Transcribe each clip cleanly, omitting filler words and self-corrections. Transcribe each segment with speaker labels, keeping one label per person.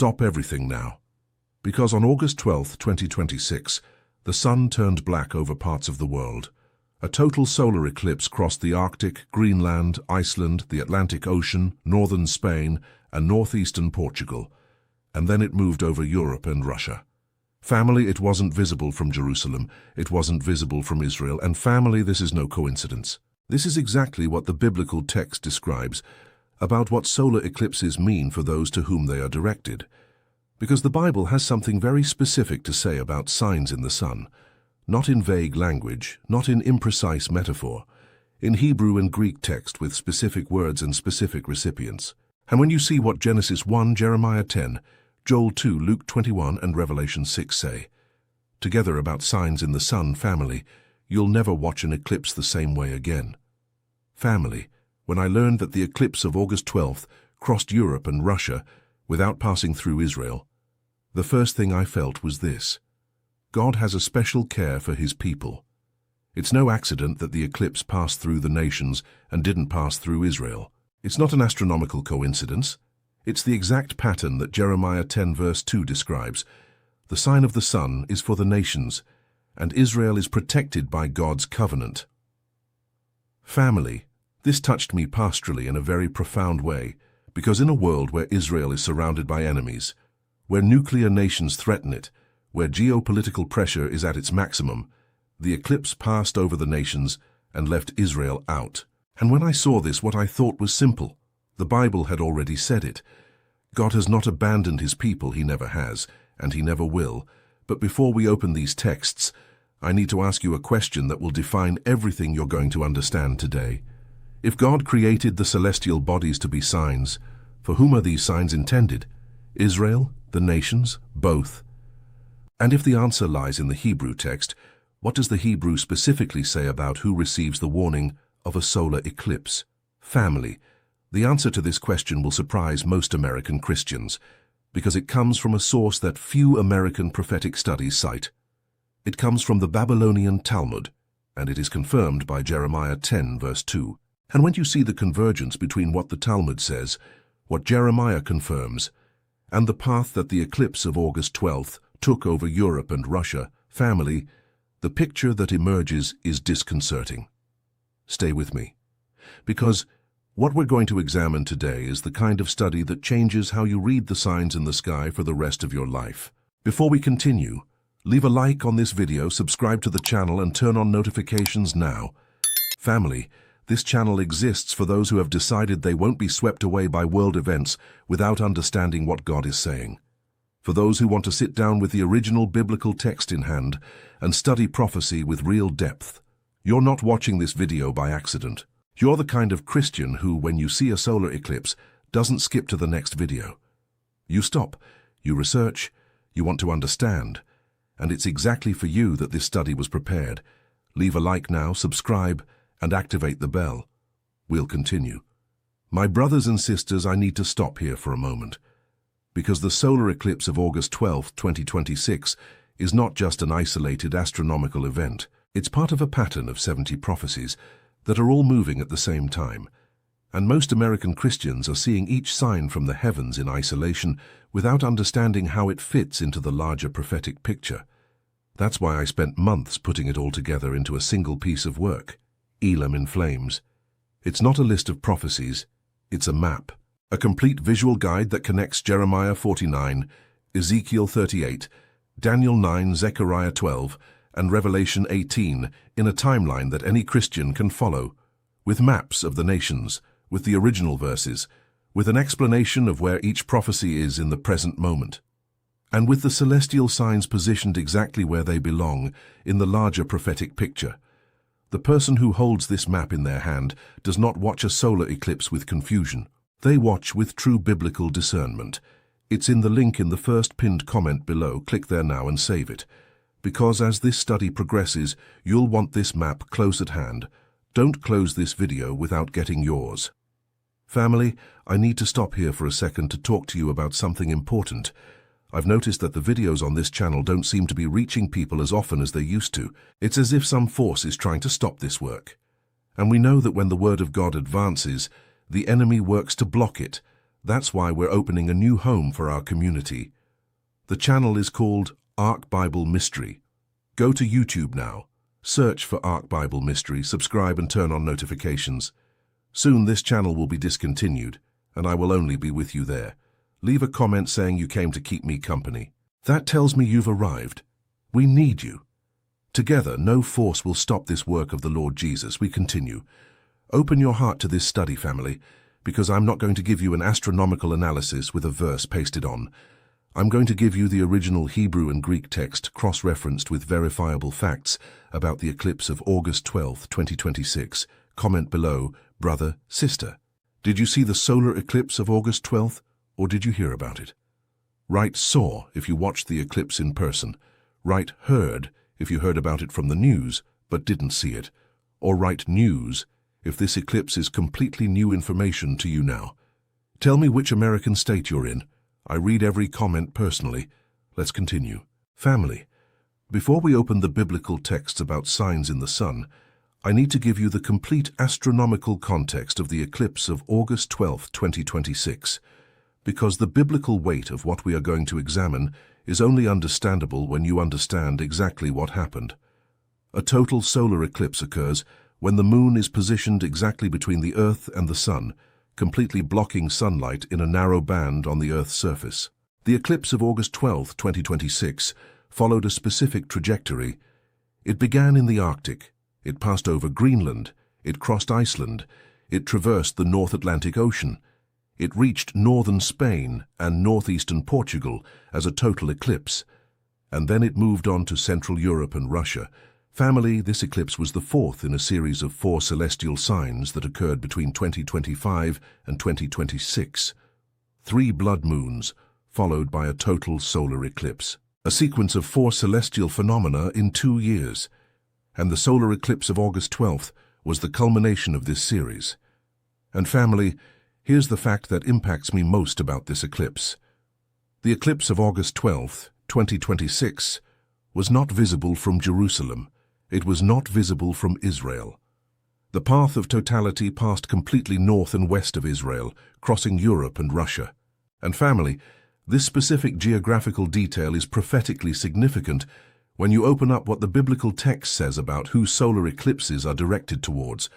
Speaker 1: Stop everything now. Because on August 12, 2026, the sun turned black over parts of the world. A total solar eclipse crossed the Arctic, Greenland, Iceland, the Atlantic Ocean, northern Spain, and northeastern Portugal. And then it moved over Europe and Russia. Family, it wasn't visible from Jerusalem, it wasn't visible from Israel, and family, this is no coincidence. This is exactly what the biblical text describes about what solar eclipses mean for those to whom they are directed. Because the Bible has something very specific to say about signs in the sun, not in vague language, not in imprecise metaphor, in Hebrew and Greek text with specific words and specific recipients. And when you see what Genesis 1, Jeremiah 10, Joel 2, Luke 21, and Revelation 6 say, together about signs in the sun, family, you'll never watch an eclipse the same way again. Family, when I learned that the eclipse of August 12th crossed Europe and Russia without passing through Israel, the first thing I felt was this: God has a special care for his people. It's no accident that the eclipse passed through the nations and didn't pass through Israel. It's not an astronomical coincidence. It's the exact pattern that Jeremiah 10 verse 2 describes. The sign of the sun is for the nations, and Israel is protected by God's covenant. Family, this touched me pastorally in a very profound way, because in a world where Israel is surrounded by enemies, where nuclear nations threaten it, where geopolitical pressure is at its maximum, the eclipse passed over the nations and left Israel out. And when I saw this, what I thought was simple. The Bible had already said it. God has not abandoned his people, he never has, and he never will. But before we open these texts, I need to ask you a question that will define everything you're going to understand today. If God created the celestial bodies to be signs, for whom are these signs intended? Israel? The nations? Both? And if the answer lies in the Hebrew text, what does the Hebrew specifically say about who receives the warning of a solar eclipse? Family. The answer to this question will surprise most American Christians, because it comes from a source that few American prophetic studies cite. It comes from the Babylonian Talmud, and it is confirmed by Jeremiah 10 verse 2. And when you see the convergence between what the Talmud says, what Jeremiah confirms, and the path that the eclipse of August 12th took over Europe and Russia, family, the picture that emerges is disconcerting. Stay with me, because what we're going to examine today is the kind of study that changes how you read the signs in the sky for the rest of your life. Before we continue, leave a like on this video, subscribe to the channel, and turn on notifications now. Family, this channel exists for those who have decided they won't be swept away by world events without understanding what God is saying. For those who want to sit down with the original biblical text in hand and study prophecy with real depth. You're not watching this video by accident. You're the kind of Christian who, when you see a solar eclipse, doesn't skip to the next video. You stop, you research, you want to understand, and it's exactly for you that this study was prepared. Leave a like now, subscribe, and activate the bell. We'll continue. My brothers and sisters, I need to stop here for a moment, because the solar eclipse of August 12, 2026 is not just an isolated astronomical event. It's part of a pattern of 70 prophecies that are all moving at the same time, and most American Christians are seeing each sign from the heavens in isolation without understanding how it fits into the larger prophetic picture. That's why I spent months putting it all together into a single piece of work, Elam in Flames. It's not a list of prophecies, it's a map, a complete visual guide that connects Jeremiah 49, Ezekiel 38, Daniel 9, Zechariah 12, and Revelation 18 in a timeline that any Christian can follow, with maps of the nations, with the original verses, with an explanation of where each prophecy is in the present moment, and with the celestial signs positioned exactly where they belong in the larger prophetic picture. The person who holds this map in their hand does not watch a solar eclipse with confusion. They watch with true biblical discernment. It's in the link in the first pinned comment below. Click there now and save it. Because as this study progresses, you'll want this map close at hand. Don't close this video without getting yours. Family, I need to stop here for a second to talk to you about something important. I've noticed that the videos on this channel don't seem to be reaching people as often as they used to. It's as if some force is trying to stop this work. And we know that when the Word of God advances, the enemy works to block it. That's why we're opening a new home for our community. The channel is called Ark Bible Mystery. Go to YouTube now. Search for Ark Bible Mystery, subscribe and turn on notifications. Soon this channel will be discontinued, and I will only be with you there. Leave a comment saying you came to keep me company. That tells me you've arrived. We need you. Together, no force will stop this work of the Lord Jesus. We continue. Open your heart to this study, family, because I'm not going to give you an astronomical analysis with a verse pasted on. I'm going to give you the original Hebrew and Greek text cross-referenced with verifiable facts about the eclipse of August 12, 2026. Comment below, brother, sister. Did you see the solar eclipse of August 12th, or did you hear about it? Write saw if you watched the eclipse in person. Write heard if you heard about it from the news but didn't see it. Or write news if this eclipse is completely new information to you now. Tell me which American state you're in. I read every comment personally. Let's continue. Family, before we open the biblical texts about signs in the sun, I need to give you the complete astronomical context of the eclipse of August 12, 2026, because the biblical weight of what we are going to examine is only understandable when you understand exactly what happened. A total solar eclipse occurs when the moon is positioned exactly between the Earth and the sun, completely blocking sunlight in a narrow band on the Earth's surface. The eclipse of August 12, 2026 followed a specific trajectory. It began in the Arctic, it passed over Greenland, it crossed Iceland, it traversed the North Atlantic Ocean, it reached northern Spain and northeastern Portugal as a total eclipse, and then it moved on to Central Europe and Russia. Family, this eclipse was the fourth in a series of 4 celestial signs that occurred between 2025 and 2026. 3 blood moons, followed by a total solar eclipse. A sequence of 4 celestial phenomena in 2 years. And the solar eclipse of August 12th was the culmination of this series. And family, here's the fact that impacts me most about this eclipse. The eclipse of August 12th, 2026, was not visible from Jerusalem. It was not visible from Israel. The path of totality passed completely north and west of Israel, crossing Europe and Russia. And family, this specific geographical detail is prophetically significant when you open up what the biblical text says about who solar eclipses are directed towards.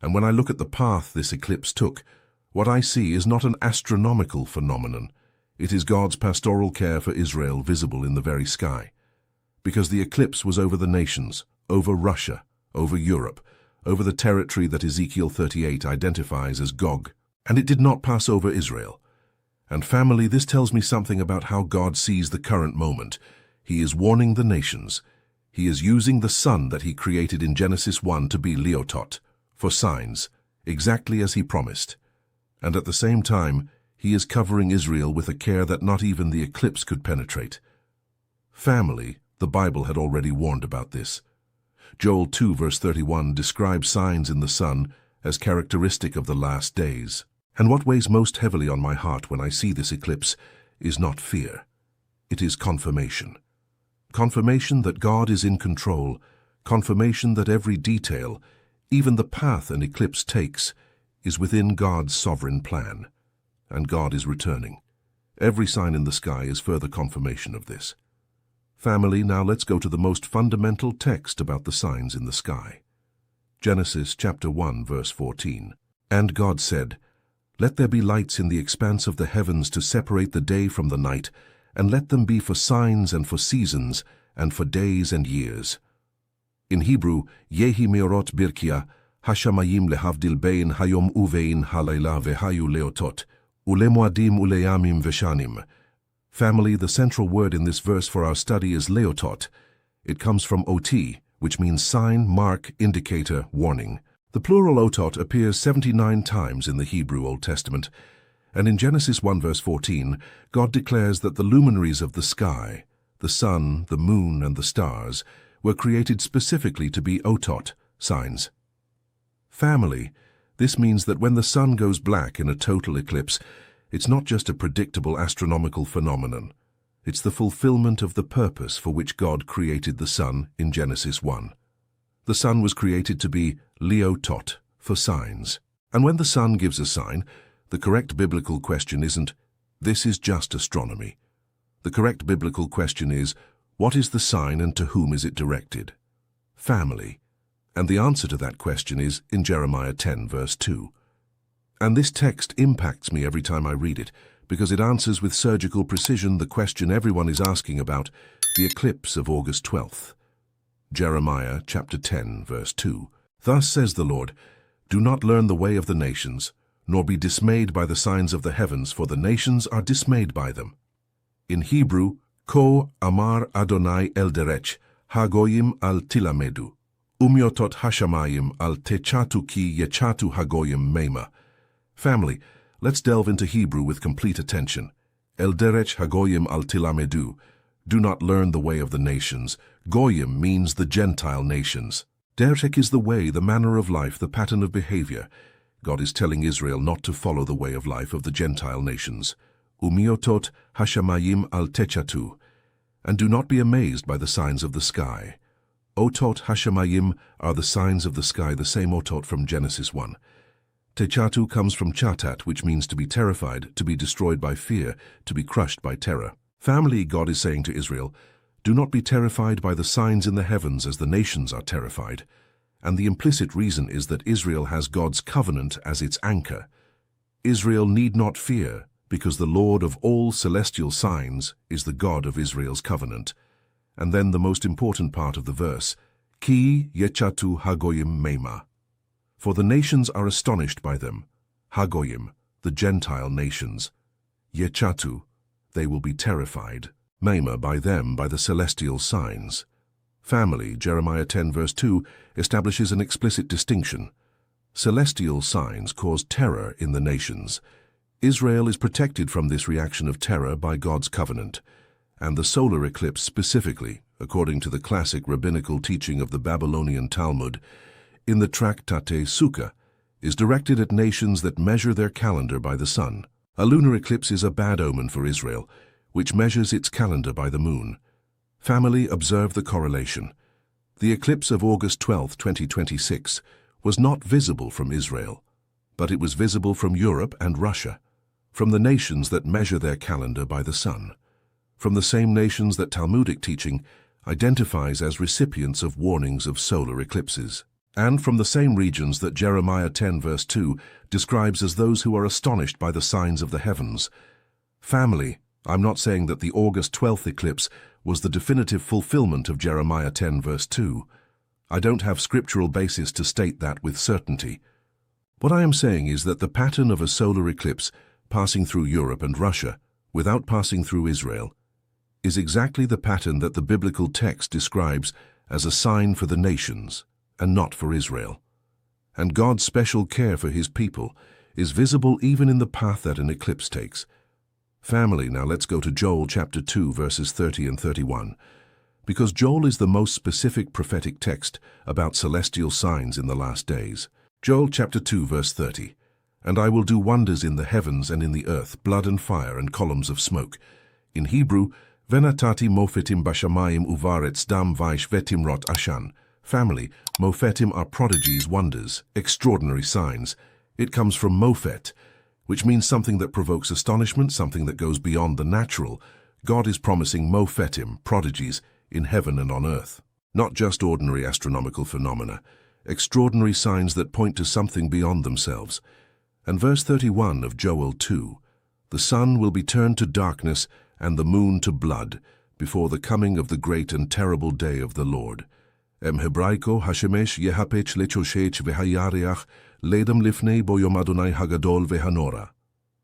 Speaker 1: And when I look at the path this eclipse took, what I see is not an astronomical phenomenon. It is God's pastoral care for Israel visible in the very sky. Because the eclipse was over the nations, over Russia, over Europe, over the territory that Ezekiel 38 identifies as Gog, and it did not pass over Israel. And family, this tells me something about how God sees the current moment. He is warning the nations. He is using the sun that he created in Genesis 1 to be Leotot, for signs, exactly as he promised. And at the same time, he is covering Israel with a care that not even the eclipse could penetrate. Family, the Bible had already warned about this. Joel 2 verse 31 describes signs in the sun as characteristic of the last days. And what weighs most heavily on my heart when I see this eclipse is not fear. It is confirmation. Confirmation that God is in control, confirmation that every detail, even the path an eclipse takes, is within God's sovereign plan. And God is returning. Every sign in the sky is further confirmation of this. Family, now let's go to the most fundamental text about the signs in the sky. Genesis chapter 1 verse 14. And God said, "Let there be lights in the expanse of the heavens to separate the day from the night, and let them be for signs and for seasons, and for days and years." In Hebrew, Yehi meorot birkia, hashamayim lehavdil bein hayom uvein halayla vehayu leotot, ulemoadim uleyamim veshanim. Family, the central word in this verse for our study is leotot. It comes from ot, which means sign, mark, indicator, warning. The plural otot appears 79 times in the Hebrew Old Testament, and in Genesis 1 verse 14, God declares that the luminaries of the sky, the sun, the moon, and the stars, were created specifically to be otot, signs. Family, this means that when the sun goes black in a total eclipse, it's not just a predictable astronomical phenomenon. It's the fulfillment of the purpose for which God created the sun in Genesis 1. The sun was created to be leotot, for signs. And when the sun gives a sign, The correct biblical question isn't, "This is just astronomy." The correct biblical question is, what is the sign and to whom is it directed? Family. And the answer to that question is in Jeremiah 10, verse 2. And this text impacts me every time I read it, because it answers with surgical precision the question everyone is asking about, the eclipse of August 12th. Jeremiah chapter 10, verse 2. Thus says the Lord, "Do not learn the way of the nations, nor be dismayed by the signs of the heavens, for the nations are dismayed by them." In Hebrew, Ko amar Adonai el derech, hagoyim al tilamedu, umyotot hashamayim al techatu ki yechatu hagoyim mema. Family, let's delve into Hebrew with complete attention. El derech hagoyim al tilamedu. Do not learn the way of the nations. Goyim means the Gentile nations. Derech is the way, the manner of life, the pattern of behavior. God is telling Israel not to follow the way of life of the Gentile nations. Umiotot hashamayim al techatu. And do not be amazed by the signs of the sky. Otot hashamayim are the signs of the sky, the same otot from Genesis 1. Techatu comes from chatat, which means to be terrified, to be destroyed by fear, to be crushed by terror. Family, God is saying to Israel, do not be terrified by the signs in the heavens as the nations are terrified. And the implicit reason is that Israel has God's covenant as its anchor. Israel need not fear, because the Lord of all celestial signs is the God of Israel's covenant. And then the most important part of the verse, Ki yechatu hagoyim mema. For the nations are astonished by them. Hagoyim, the Gentile nations. Yechatu, they will be terrified. Mema, by them, by the celestial signs. Family, Jeremiah 10 verse 2, establishes an explicit distinction. Celestial signs cause terror in the nations. Israel is protected from this reaction of terror by God's covenant. And the solar eclipse specifically, according to the classic rabbinical teaching of the Babylonian Talmud, in the Tractate Sukkah, is directed at nations that measure their calendar by the sun. A lunar eclipse is a bad omen for Israel, which measures its calendar by the moon. Family, observe the correlation. The eclipse of August 12, 2026, was not visible from Israel, but it was visible from Europe and Russia, from the nations that measure their calendar by the sun, from the same nations that Talmudic teaching identifies as recipients of warnings of solar eclipses, and from the same regions that Jeremiah 10 verse 2 describes as those who are astonished by the signs of the heavens. Family, I'm not saying that the August 12th eclipse was the definitive fulfillment of Jeremiah 10 verse 2. I don't have scriptural basis to state that with certainty. What I am saying is that the pattern of a solar eclipse passing through Europe and Russia, without passing through Israel, is exactly the pattern that the biblical text describes as a sign for the nations, and not for Israel. And God's special care for his people is visible even in the path that an eclipse takes. Family, now let's go to Joel chapter 2 verses 30 and 31, because Joel is the most specific prophetic text about celestial signs in the last days. Joel chapter 2 verse 30, "And I will do wonders in the heavens and in the earth, blood and fire and columns of smoke." In Hebrew, Venatati mofetim bashamayim uvaretz dam vaish vetim rot ashan. Family, mofetim are prodigies, wonders, extraordinary signs. It comes from mofet, which means something that provokes astonishment, something that goes beyond the natural. God is promising mofetim, prodigies, in heaven and on earth. Not just ordinary astronomical phenomena, extraordinary signs that point to something beyond themselves. And verse 31 of Joel 2, "The sun will be turned to darkness and the moon to blood before the coming of the great and terrible day of the Lord." Hebraiko hashemesh yehapech lechoshech vehayareach ledam lifnei boyom Adonai hagadol vehanora.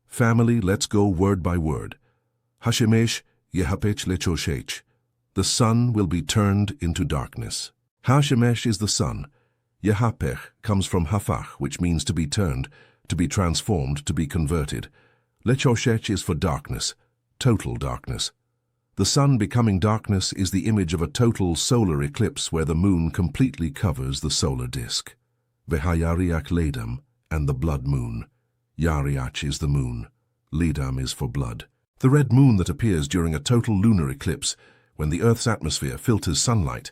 Speaker 1: Family, let's go word by word. Hashemesh yehapech lechoshech. The sun will be turned into darkness. Hashemesh is the sun. Yehapech comes from hafach, which means to be turned, to be transformed, to be converted. Lechoshech is for darkness, total darkness. The sun becoming darkness is the image of a total solar eclipse where the moon completely covers the solar disk. Vehayariach ledam, and the blood moon. Yariach is the moon. Ledam is for blood. The red moon that appears during a total lunar eclipse when the Earth's atmosphere filters sunlight,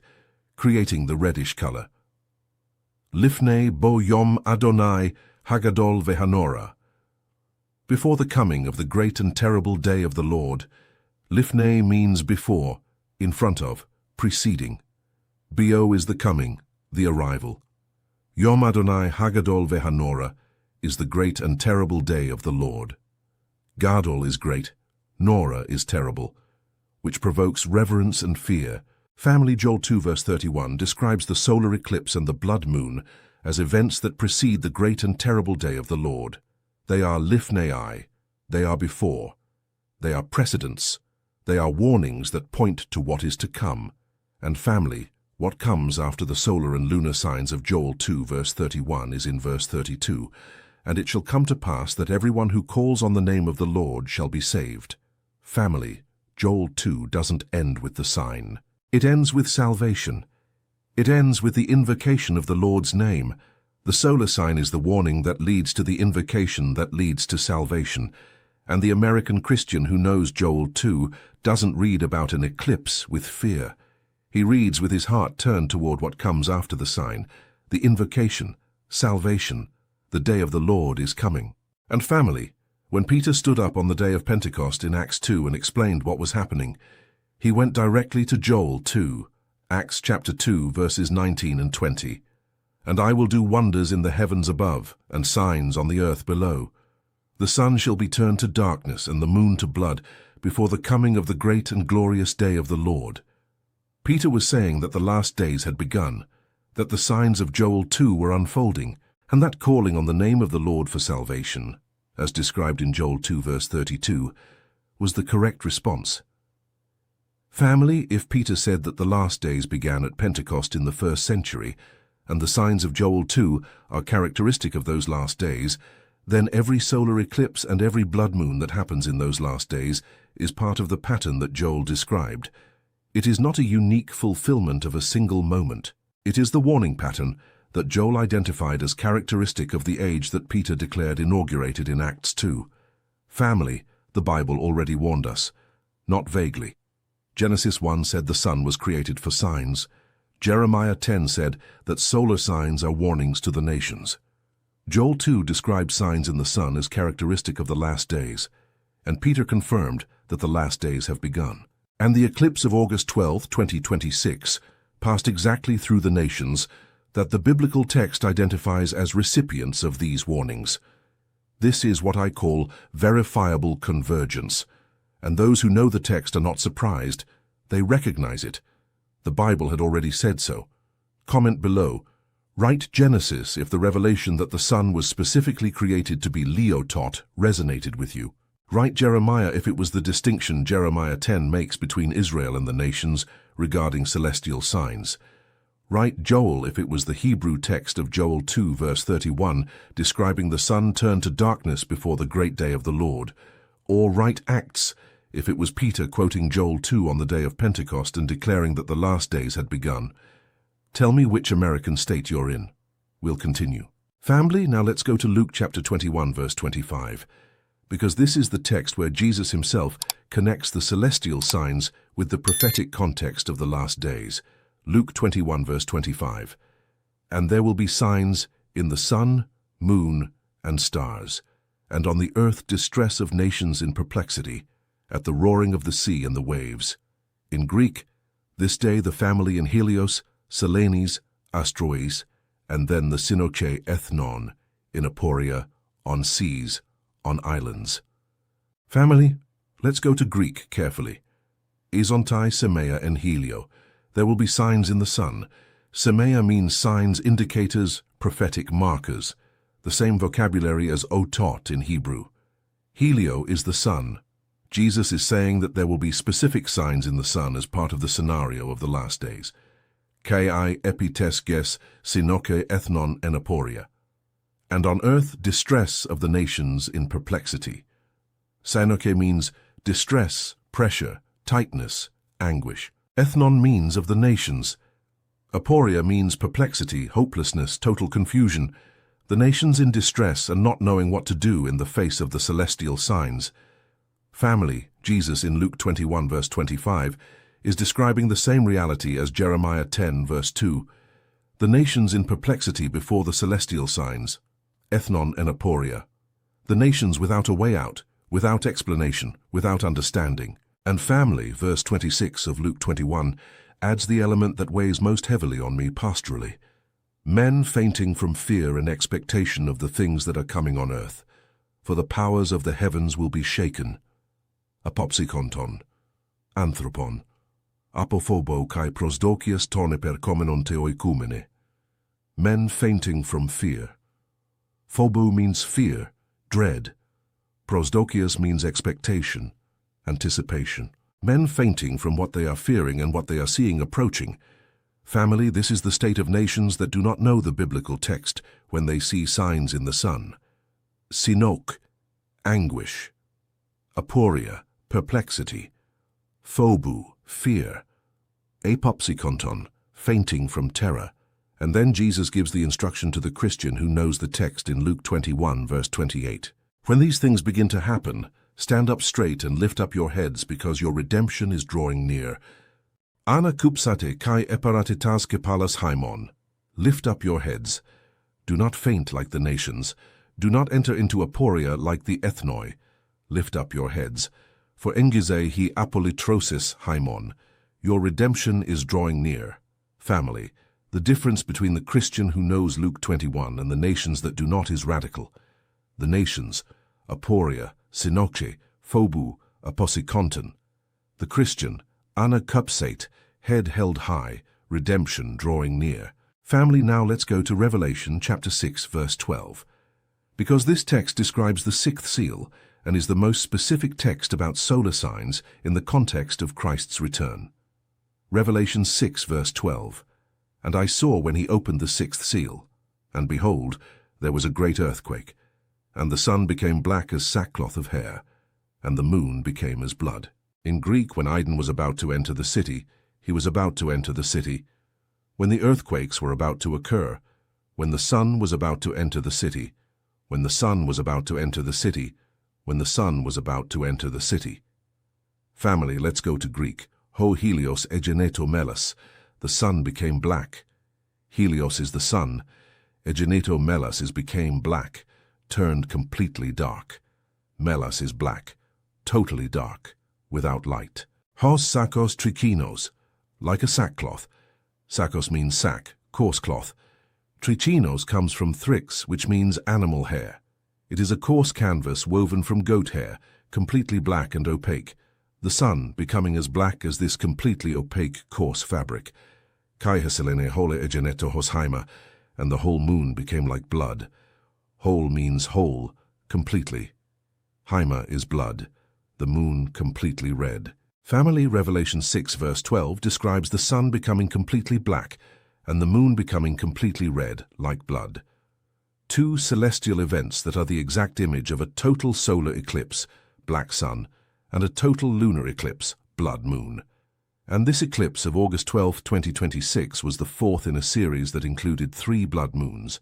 Speaker 1: creating the reddish color. Lifnei bo yom Adonai hagadol vehanora. before the coming of the great and terrible day of the Lord. Lifnei means before, in front of, preceding. Bo is the coming, the arrival. Yom Adonai Hagadol Vehanora is the great and terrible day of the Lord. Gadol is great, Nora is terrible, which provokes reverence and fear. Family Joel 2 verse 31 describes the solar eclipse and the blood moon as events that precede the great and terrible day of the Lord. They are lifnei, they are before, they are precedents, they are warnings that point to what is to come. And family, what comes after the solar and lunar signs of Joel 2 verse 31 is in verse 32. And it shall come to pass that everyone who calls on the name of the Lord shall be saved. Family, Joel 2 doesn't end with the sign. It ends with salvation. It ends with the invocation of the Lord's name. The solar sign is the warning that leads to the invocation that leads to salvation. And the American Christian who knows Joel 2 doesn't read about an eclipse with fear. He reads with his heart turned toward what comes after the sign, the invocation, salvation. The day of the Lord is coming. And family, when Peter stood up on the day of Pentecost in Acts 2 and explained what was happening, he went directly to Joel 2, Acts chapter 2 verses 19 and 20. And I will do wonders in the heavens above, and signs on the earth below. The sun shall be turned to darkness, and the moon to blood, before the coming of the great and glorious day of the Lord. Peter was saying that the last days had begun, that the signs of Joel 2 were unfolding, and that calling on the name of the Lord for salvation, as described in Joel 2 verse 32, was the correct response. Family, if Peter said that the last days began at Pentecost in the 1st century, and the signs of Joel 2 are characteristic of those last days, then every solar eclipse and every blood moon that happens in those last days is part of the pattern that Joel described. It is not a unique fulfillment of a single moment. It is the warning pattern that Joel identified as characteristic of the age that Peter declared inaugurated in Acts 2. Family, the Bible already warned us, not vaguely. Genesis 1 said the sun was created for signs. Jeremiah 10 said that solar signs are warnings to the nations. Joel 2 described signs in the sun as characteristic of the last days, and Peter confirmed that the last days have begun. And the eclipse of August 12, 2026, passed exactly through the nations that the biblical text identifies as recipients of these warnings. This is what I call verifiable convergence, and those who know the text are not surprised. They recognize it. The Bible had already said so. Comment below. Write Genesis if the revelation that the sun was specifically created to be Leotot resonated with you. Write Jeremiah if it was the distinction Jeremiah 10 makes between Israel and the nations regarding celestial signs. Write Joel if it was the Hebrew text of Joel 2 verse 31 describing the sun turned to darkness before the great day of the Lord. Or write Acts if it was Peter quoting Joel 2 on the day of Pentecost and declaring that the last days had begun. Tell me which American state you're in. We'll continue. Family, now let's go to Luke chapter 21 verse 25, because this is the text where Jesus himself connects the celestial signs with the prophetic context of the last days. Luke 21 verse 25. And there will be signs in the sun, moon, and stars, and on the earth distress of nations in perplexity, at the roaring of the sea and the waves. In Greek, this day the family in Helios, Selenes, Astrois, and then the Sinoche Ethnon, in Aporia, on seas, on islands. Family, let's go to Greek carefully. Isontai, Semea, and Helio. There will be signs in the sun. Semea means signs, indicators, prophetic markers, the same vocabulary as otot in Hebrew. Helio is the sun. Jesus is saying that there will be specific signs in the sun as part of the scenario of the last days. Kai epites ges sinoke ethnon en aporia. And on earth, distress of the nations in perplexity. Sinoke means distress, pressure, tightness, anguish. Ethnon means of the nations. Aporia means perplexity, hopelessness, total confusion. The nations in distress and not knowing what to do in the face of the celestial signs. Family, Jesus in Luke 21 verse 25, is describing the same reality as Jeremiah 10 verse 2. The nations in perplexity before the celestial signs. Ethnon and aporia. The nations without a way out, without explanation, without understanding. And family, verse 26 of Luke 21, adds the element that weighs most heavily on me pastorally. Men fainting from fear and expectation of the things that are coming on earth, for the powers of the heavens will be shaken. Apopsykonton, anthropon, apophobo kai prosdokias tone perkomenon theoikumene. Men fainting from fear. Phobo means fear, dread. Prosdokias means expectation, anticipation. Men fainting from what they are fearing and what they are seeing approaching. Family, this is the state of nations that do not know the biblical text when they see signs in the sun. Sinok, anguish. Aporia, perplexity. Phobu, fear. Apopsykonton, fainting from terror. And then Jesus gives the instruction to the Christian who knows the text in Luke 21, verse 28. When these things begin to happen, stand up straight and lift up your heads, because your redemption is drawing near. Ana kupsate kai eparatitas kepalas haimon. Lift up your heads. Do not faint like the nations. Do not enter into aporia like the ethnoi. Lift up your heads. For engize he apolitrosis haimon. Your redemption is drawing near. Family, the difference between the Christian who knows Luke 21 and the nations that do not is radical. The nations, aporia, Sinoche, phobu, aposikonton. The Christian, anakupsate, head held high, redemption drawing near. Family, now let's go to Revelation chapter 6, verse 12. Because this text describes the sixth seal and is the most specific text about solar signs in the context of Christ's return. Revelation 6, verse 12. And I saw when he opened the sixth seal, and behold, there was a great earthquake, and the sun became black as sackcloth of hair, and the moon became as blood. In Greek, when Aiden was about to enter the city, he was about to enter the city. When the earthquakes were about to occur, when the sun was about to enter the city, when the sun was about to enter the city, when the sun was about to enter the city. Family, let's go to Greek. Ho helios egeneto melas. The sun became black. Helios is the sun. Egeneto melas is became black, turned completely dark. Melas is black, totally dark, without light. Hos sakos trichinos, like a sackcloth. Sakos means sack, coarse cloth. Trichinos comes from thrix, which means animal hair. It is a coarse canvas woven from goat hair, completely black and opaque. The sun becoming as black as this completely opaque, coarse fabric. Kai haselene hole egeneto hoshaima, and the whole moon became like blood. Whole means whole, completely. Haima is blood, the moon completely red. Family, Revelation 6 verse 12 describes the sun becoming completely black and the moon becoming completely red, like blood. Two celestial events that are the exact image of a total solar eclipse, black sun, and a total lunar eclipse, blood moon. And this eclipse of August 12, 2026 was the fourth in a series that included 3 blood moons.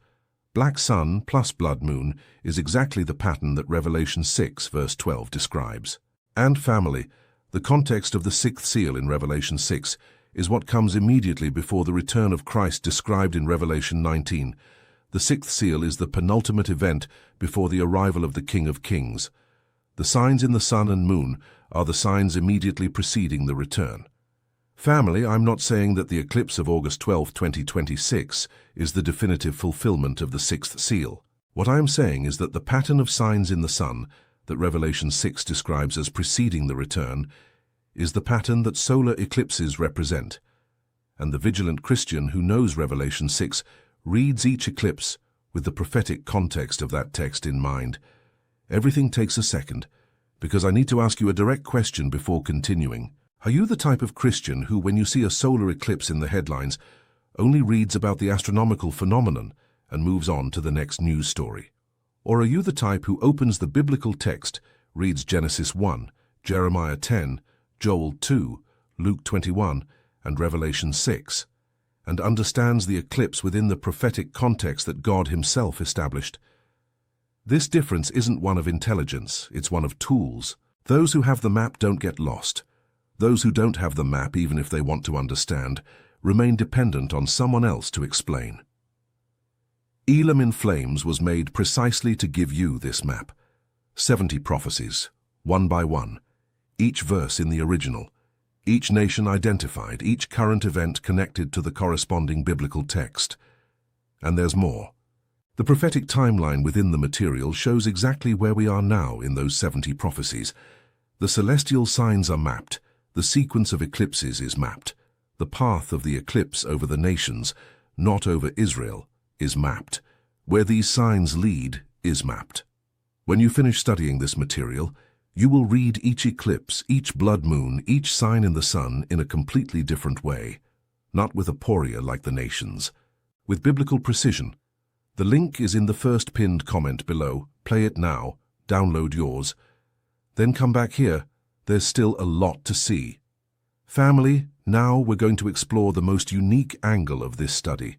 Speaker 1: Black sun plus blood moon is exactly the pattern that Revelation 6 verse 12 describes. And family, the context of the sixth seal in Revelation 6 is what comes immediately before the return of Christ described in Revelation 19. The sixth seal is the penultimate event before the arrival of the King of Kings. The signs in the sun and moon are the signs immediately preceding the return. Family, I'm not saying that the eclipse of August 12, 2026 is the definitive fulfillment of the sixth seal. What I am saying is that the pattern of signs in the sun that Revelation 6 describes as preceding the return is the pattern that solar eclipses represent. And the vigilant Christian who knows Revelation 6 reads each eclipse with the prophetic context of that text in mind. Everything takes a second, because I need to ask you a direct question before continuing. Are you the type of Christian who, when you see a solar eclipse in the headlines, only reads about the astronomical phenomenon and moves on to the next news story? Or are you the type who opens the biblical text, reads Genesis 1, Jeremiah 10, Joel 2, Luke 21, and Revelation 6, and understands the eclipse within the prophetic context that God Himself established? This difference isn't one of intelligence, it's one of tools. Those who have the map don't get lost. Those who don't have the map, even if they want to understand, remain dependent on someone else to explain. Elam in Flames was made precisely to give you this map. 70 prophecies, one by one, each verse in the original, each nation identified, each current event connected to the corresponding biblical text. And there's more. The prophetic timeline within the material shows exactly where we are now in those 70 prophecies. The celestial signs are mapped, the sequence of eclipses is mapped, the path of the eclipse over the nations, not over Israel, is mapped. Where these signs lead is mapped. When you finish studying this material, you will read each eclipse, each blood moon, each sign in the sun in a completely different way, not with aporia like the nations, with biblical precision. The link is in the first pinned comment below. Play it now, download yours. Then come back here, there's still a lot to see. Family, now we're going to explore the most unique angle of this study,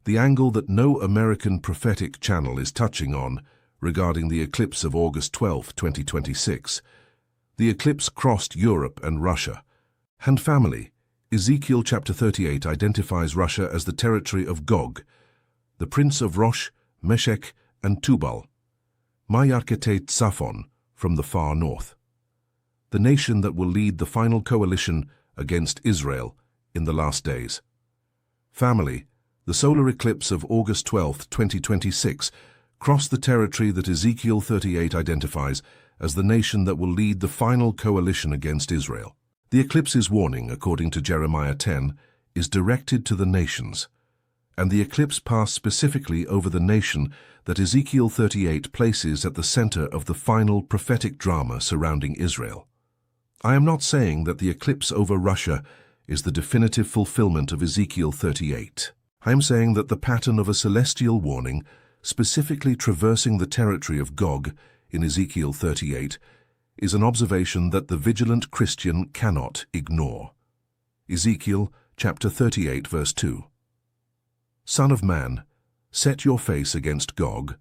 Speaker 1: the angle that no American prophetic channel is touching on regarding the eclipse of August 12, 2026. The eclipse crossed Europe and Russia. And family, Ezekiel chapter 38 identifies Russia as the territory of Gog, the prince of Rosh, Meshech, and Tubal, Mayarkete Tzafon, from the far north, the nation that will lead the final coalition against Israel in the last days. Family, the solar eclipse of August 12, 2026, crossed the territory that Ezekiel 38 identifies as the nation that will lead the final coalition against Israel. The eclipse's warning, according to Jeremiah 10, is directed to the nations, and the eclipse passed specifically over the nation that Ezekiel 38 places at the center of the final prophetic drama surrounding Israel. I am not saying that the eclipse over Russia is the definitive fulfillment of Ezekiel 38. I am saying that the pattern of a celestial warning, specifically traversing the territory of Gog in Ezekiel 38, is an observation that the vigilant Christian cannot ignore. Ezekiel chapter 38 verse 2. Son of man, set your face against Gog,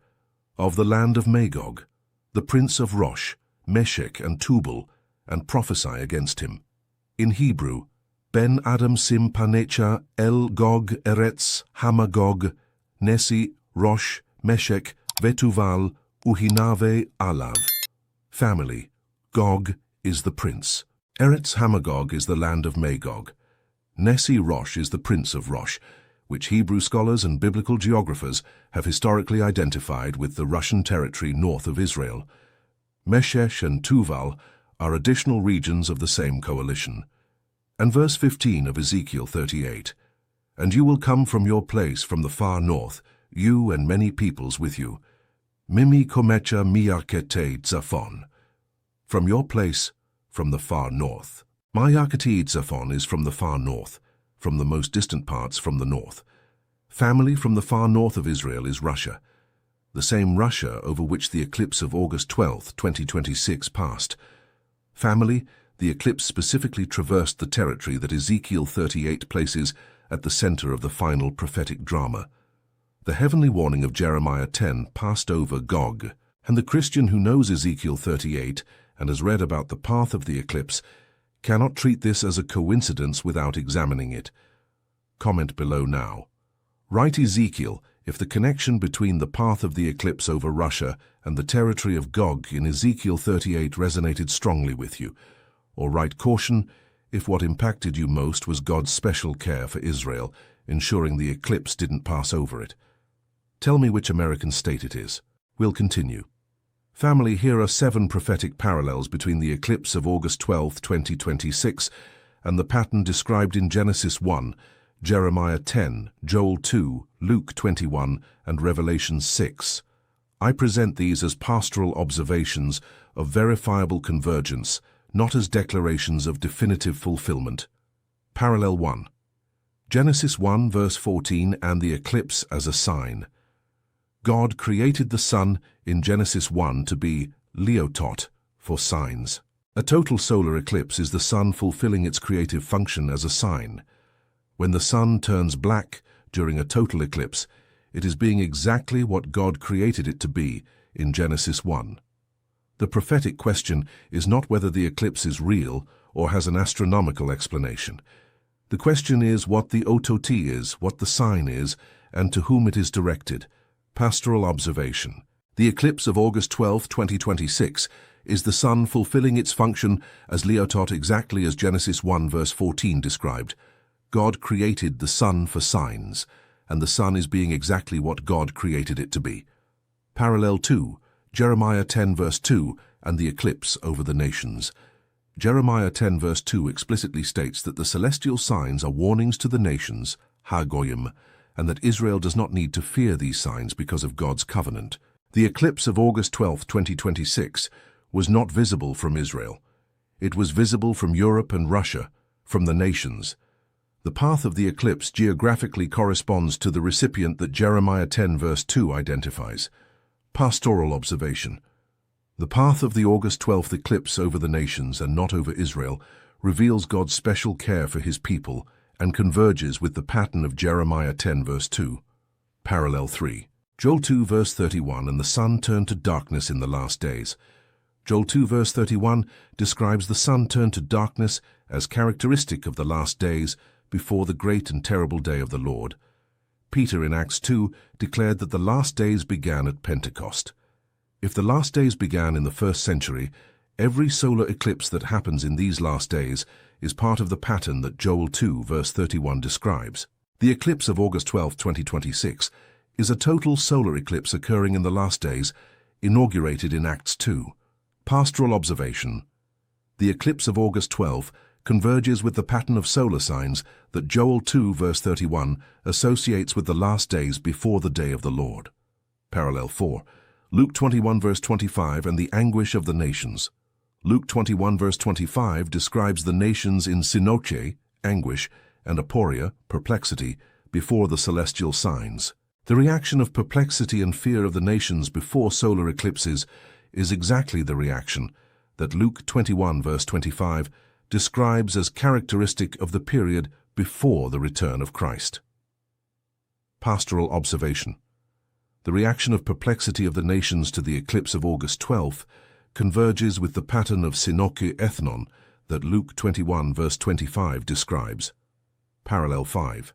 Speaker 1: of the land of Magog, the prince of Rosh, Meshech, and Tubal, and prophesy against him. In Hebrew, Ben Adam Sim Panecha El Gog Eretz Hamagog, Nesi, Rosh, Meshech, Vetuval, Uhinave Alav. Family, Gog is the prince. Eretz Hamagog is the land of Magog. Nesi Rosh is the prince of Rosh, which Hebrew scholars and biblical geographers have historically identified with the Russian territory north of Israel. Meshech and Tuval are additional regions of the same coalition. And verse 15 of Ezekiel 38, and you will come from your place from the far north, you and many peoples with you. Mimi komecha miyarkete tzafon. From your place, from the far north. Mayarkete tzafon is from the far north, from the most distant parts from the north. Family from the far north of Israel is Russia, the same Russia over which the eclipse of August 12, 2026 passed. Family, the eclipse specifically traversed the territory that Ezekiel 38 places at the center of the final prophetic drama. The heavenly warning of Jeremiah 10 passed over Gog, and the Christian who knows Ezekiel 38 and has read about the path of the eclipse cannot treat this as a coincidence without examining it. Comment below now. Write Ezekiel if the connection between the path of the eclipse over Russia and the territory of Gog in Ezekiel 38 resonated strongly with you, or write caution if what impacted you most was God's special care for Israel, ensuring the eclipse didn't pass over it. Tell me which American state it is. We'll continue. Family, here are 7 prophetic parallels between the eclipse of August 12, 2026 and the pattern described in Genesis 1, Jeremiah 10, Joel 2, Luke 21, and Revelation 6. I present these as pastoral observations of verifiable convergence, not as declarations of definitive fulfillment. Parallel 1. Genesis 1 verse 14 and the eclipse as a sign. God created the sun in Genesis 1 to be leotot, for signs. A total solar eclipse is the sun fulfilling its creative function as a sign. When the sun turns black during a total eclipse, it is being exactly what God created it to be in Genesis 1. The prophetic question is not whether the eclipse is real or has an astronomical explanation. The question is what the ototi is, what the sign is, and to whom it is directed. Pastoral observation. The eclipse of August 12, 2026, is the sun fulfilling its function as Leotot exactly as Genesis 1 verse 14 described. God created the sun for signs, and the sun is being exactly what God created it to be. Parallel 2, Jeremiah 10 verse 2 and the eclipse over the nations. Jeremiah 10 verse 2 explicitly states that the celestial signs are warnings to the nations, ha-goyim, and that Israel does not need to fear these signs because of God's covenant. The eclipse of August 12, 2026 was not visible from Israel. It was visible from Europe and Russia, from the nations. The path of the eclipse geographically corresponds to the recipient that Jeremiah 10 verse 2 identifies. Pastoral observation. The path of the August 12th eclipse over the nations and not over Israel reveals God's special care for his people and converges with the pattern of Jeremiah 10 verse 2. Parallel 3. Joel 2 verse 31, and the sun turned to darkness in the last days. Joel 2 verse 31 describes the sun turned to darkness as characteristic of the last days before the great and terrible day of the Lord. Peter in Acts 2 declared that the last days began at Pentecost. If the last days began in the first century, every solar eclipse that happens in these last days is part of the pattern that Joel 2 verse 31 describes. The eclipse of August 12, 2026 is a total solar eclipse occurring in the last days, inaugurated in Acts 2. Pastoral observation. The eclipse of August 12 converges with the pattern of solar signs that Joel 2 verse 31 associates with the last days before the day of the Lord. Parallel 4. Luke 21 verse 25 and the anguish of the nations. Luke 21 verse 25 describes the nations in synoche, anguish, and aporia, perplexity, before the celestial signs. The reaction of perplexity and fear of the nations before solar eclipses is exactly the reaction that Luke 21 verse 25 describes as characteristic of the period before the return of Christ. Pastoral observation. The reaction of perplexity of the nations to the eclipse of August 12 converges with the pattern of synoche ethnon that Luke 21 verse 25 describes. Parallel 5.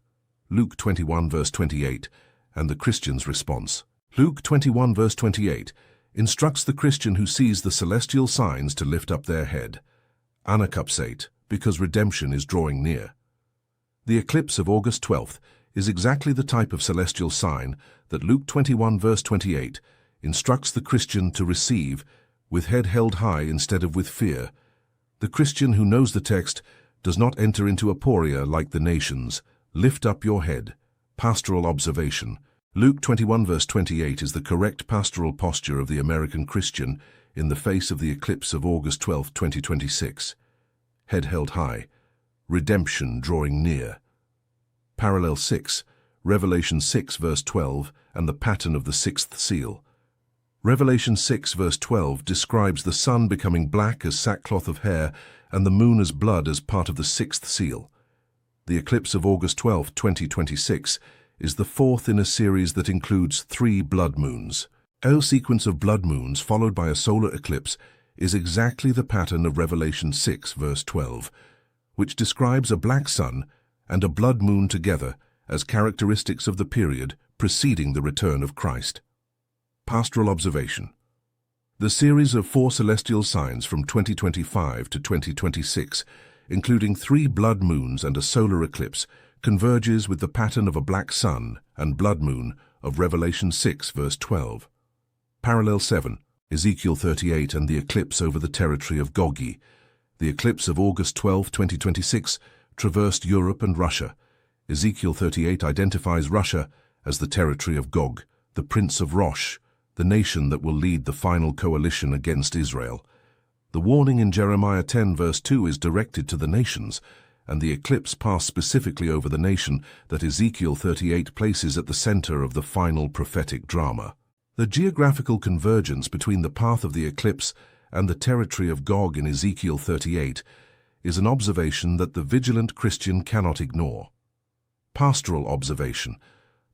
Speaker 1: Luke 21 verse 28 and the Christian's response. Luke 21 verse 28 instructs the Christian who sees the celestial signs to lift up their head. Anakupsate, because redemption is drawing near. The eclipse of August 12th is exactly the type of celestial sign that Luke 21 verse 28 instructs the Christian to receive with head held high instead of with fear. The Christian who knows the text does not enter into aporia like the nations. Lift up your head. Pastoral observation. Luke 21 verse 28 is the correct pastoral posture of the American Christian in the face of the eclipse of August 12, 2026. Head held high. Redemption drawing near. Parallel 6, Revelation 6 verse 12 and the pattern of the sixth seal. Revelation 6 verse 12 describes the sun becoming black as sackcloth of hair and the moon as blood as part of the sixth seal. The eclipse of August 12, 2026 is the fourth in a series that includes 3 blood moons. A sequence of blood moons followed by a solar eclipse is exactly the pattern of Revelation 6 verse 12, which describes a black sun and a blood moon together as characteristics of the period preceding the return of Christ. Pastoral observation. The series of 4 celestial signs from 2025 to 2026, including 3 blood moons and a solar eclipse, converges with the pattern of a black sun and blood moon of Revelation 6 verse 12. Parallel 7, Ezekiel 38 and the eclipse over the territory of Gogi. The eclipse of August 12, 2026 traversed Europe and Russia. Ezekiel 38 identifies Russia as the territory of Gog, the prince of Rosh, the nation that will lead the final coalition against Israel. The warning in Jeremiah 10 verse 2 is directed to the nations, and the eclipse passed specifically over the nation that Ezekiel 38 places at the center of the final prophetic drama. The geographical convergence between the path of the eclipse and the territory of Gog in Ezekiel 38 is an observation that the vigilant Christian cannot ignore. Pastoral observation.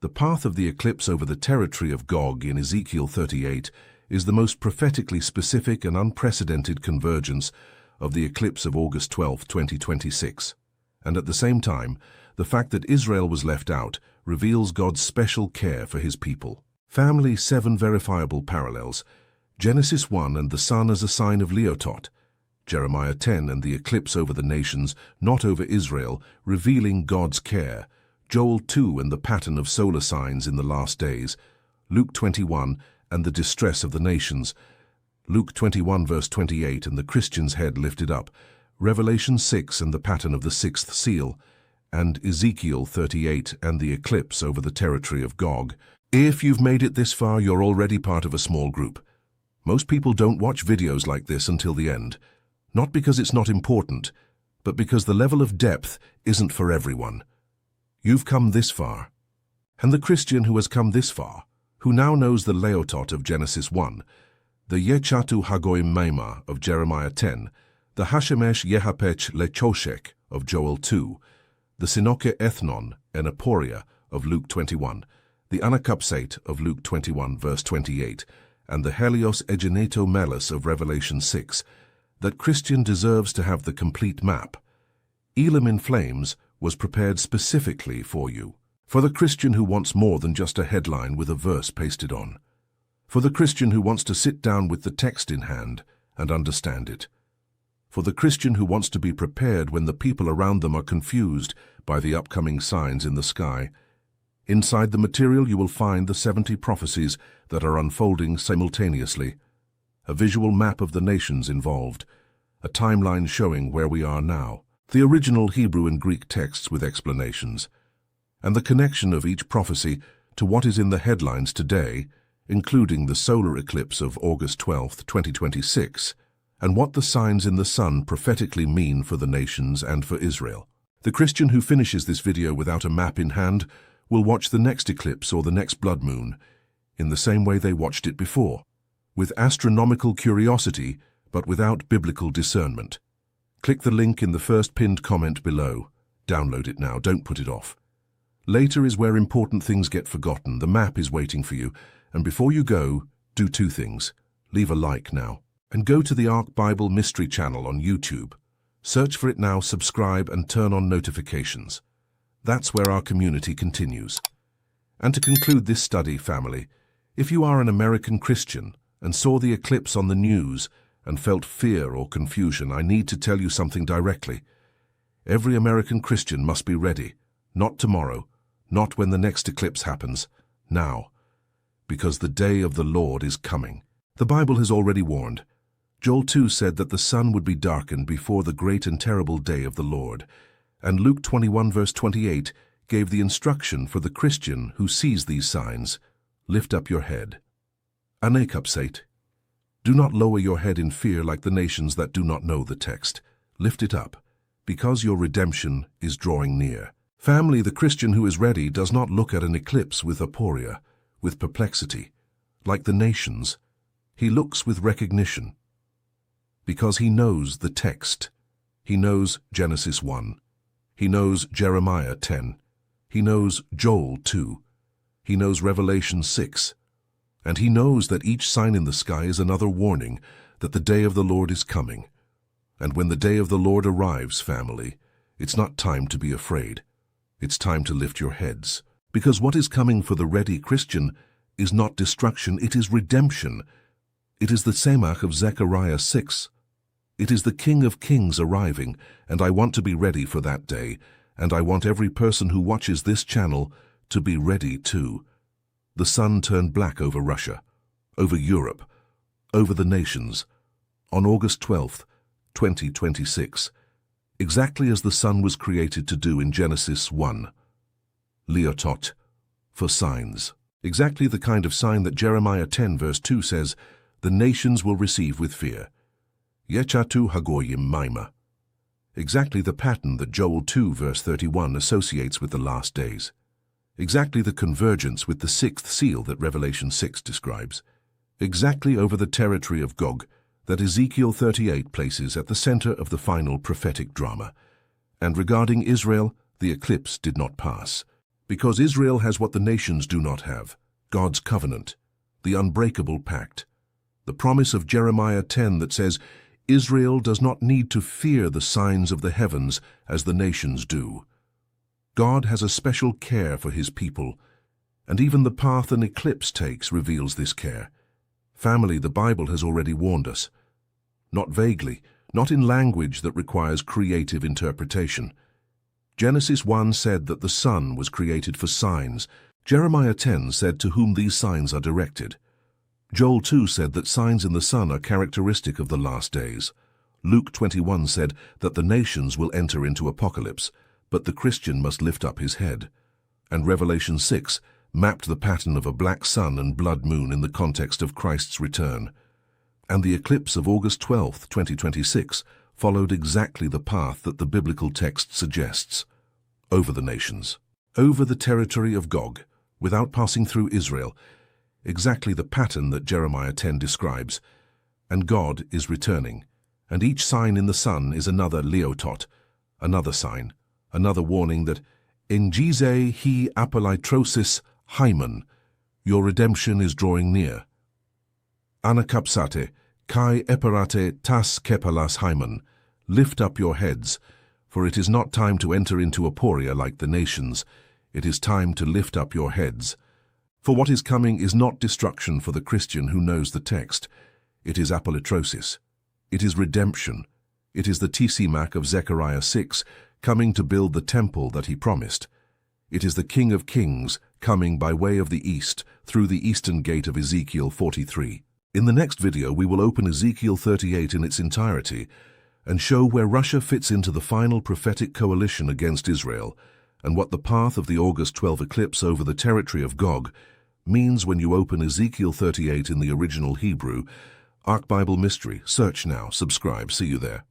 Speaker 1: The path of the eclipse over the territory of Gog in Ezekiel 38 is the most prophetically specific and unprecedented convergence of the eclipse of August 12, 2026. And at the same time, the fact that Israel was left out reveals God's special care for his people. Family, 7 verifiable parallels. Genesis 1 and the sun as a sign of Leotot. Jeremiah 10 and the eclipse over the nations, not over Israel, revealing God's care. Joel 2 and the pattern of solar signs in the last days. Luke 21 and the distress of the nations. Luke 21 verse 28 and the Christian's head lifted up. Revelation 6 and the pattern of the 6th seal. And Ezekiel 38 and the eclipse over the territory of Gog. If you've made it this far, you're already part of a small group. Most people don't watch videos like this until the end. Not because it's not important, but because the level of depth isn't for everyone. You've come this far. And the Christian who has come this far, who now knows the Leotot of Genesis 1, the Yechatu Hagoim Maima of Jeremiah 10, the Hashemesh Yehapech Lechoshek of Joel 2, the Sinoke Ethnon and Aporia of Luke 21, the Anakupsate of Luke 21 verse 28, and the Helios Egeneto Melis of Revelation 6, that Christian deserves to have the complete map. Elam in Flames was prepared specifically for you. For the Christian who wants more than just a headline with a verse pasted on. For the Christian who wants to sit down with the text in hand and understand it. For the Christian who wants to be prepared when the people around them are confused by the upcoming signs in the sky. Inside the material you will find the 70 prophecies that are unfolding simultaneously. A visual map of the nations involved, a timeline showing where we are now, the original Hebrew and Greek texts with explanations, and the connection of each prophecy to what is in the headlines today, including the solar eclipse of August 12, 2026, and what the signs in the sun prophetically mean for the nations and for Israel. The Christian who finishes this video without a map in hand will watch the next eclipse or the next blood moon in the same way they watched it before, with astronomical curiosity but without biblical discernment. Click the link in the first pinned comment below. Download it now, don't put it off. Later is where important things get forgotten. The map is waiting for you, and before you go, do 2 things. Leave a like now, and go to the Ark Bible Mystery channel on YouTube. Search for it now, subscribe, and turn on notifications. That's where our community continues. And to conclude this study, family, if you are an American Christian and saw the eclipse on the news and felt fear or confusion, I need to tell you something directly. Every American Christian must be ready, not tomorrow, not when the next eclipse happens, now, because the day of the Lord is coming. The Bible has already warned. Joel 2 said that the sun would be darkened before the great and terrible day of the Lord, and Luke 21 verse 28 gave the instruction for the Christian who sees these signs, lift up your head. Anakupsate. Do not lower your head in fear like the nations that do not know the text. Lift it up, because your redemption is drawing near. Family, the Christian who is ready does not look at an eclipse with aporia, with perplexity, like the nations. He looks with recognition, because he knows the text. He knows Genesis 1. He knows Jeremiah 10. He knows Joel 2. He knows Revelation 6. And he knows that each sign in the sky is another warning that the day of the Lord is coming. And when the day of the Lord arrives, family, it's not time to be afraid. It's time to lift your heads. Because what is coming for the ready Christian is not destruction, it is redemption. It is the Semach of Zechariah 6. It is the King of Kings arriving, and I want to be ready for that day, and I want every person who watches this channel to be ready too. The sun turned black over Russia, over Europe, over the nations, on August 12th, 2026, exactly as the sun was created to do in Genesis 1. Leotot, for signs. Exactly the kind of sign that Jeremiah 10 verse 2 says, the nations will receive with fear. Yechatu Hagoyim Maima. Exactly the pattern that Joel 2 verse 31 associates with the last days. Exactly the convergence with the 6th seal that Revelation 6 describes. Exactly over the territory of Gog that Ezekiel 38 places at the center of the final prophetic drama. And regarding Israel, the eclipse did not pass. Because Israel has what the nations do not have, God's covenant, the unbreakable pact. The promise of Jeremiah 10 that says, Israel does not need to fear the signs of the heavens as the nations do. God has a special care for his people, And even the path an eclipse takes reveals this care. Family, the Bible has already warned us. Not vaguely, not in language that requires creative interpretation. Genesis 1 said that the sun was created for signs. Jeremiah 10 said to whom these signs are directed. Joel 2 said that signs in the sun are characteristic of the last days. Luke 21 said that the nations will enter into apocalypse, but the Christian must lift up his head. And Revelation 6 mapped the pattern of a black sun and blood moon in the context of Christ's return. And the eclipse of August 12, 2026, followed exactly the path that the biblical text suggests. Over the nations, over the territory of Gog, without passing through Israel, exactly the pattern that Jeremiah 10 describes. And God is returning, and each sign in the sun is another leotot, another sign, another warning that in Gize he apolaitrosis hymen, your redemption is drawing near. Anakapsate, kai eperate tas kepalas hymen, lift up your heads, for it is not time to enter into aporia like the nations, it is time to lift up your heads. For what is coming is not destruction for the Christian who knows the text, it is apolaitrosis, it is redemption, it is the Tisimak of Zechariah 6 coming to build the temple that he promised. It is the King of Kings coming by way of the east through the eastern gate of Ezekiel 43. In the next video we will open Ezekiel 38 in its entirety and show where Russia fits into the final prophetic coalition against Israel and what the path of the August 12 eclipse over the territory of Gog means when you open Ezekiel 38 in the original Hebrew. Ark Bible Mystery. Search now, subscribe, see you there.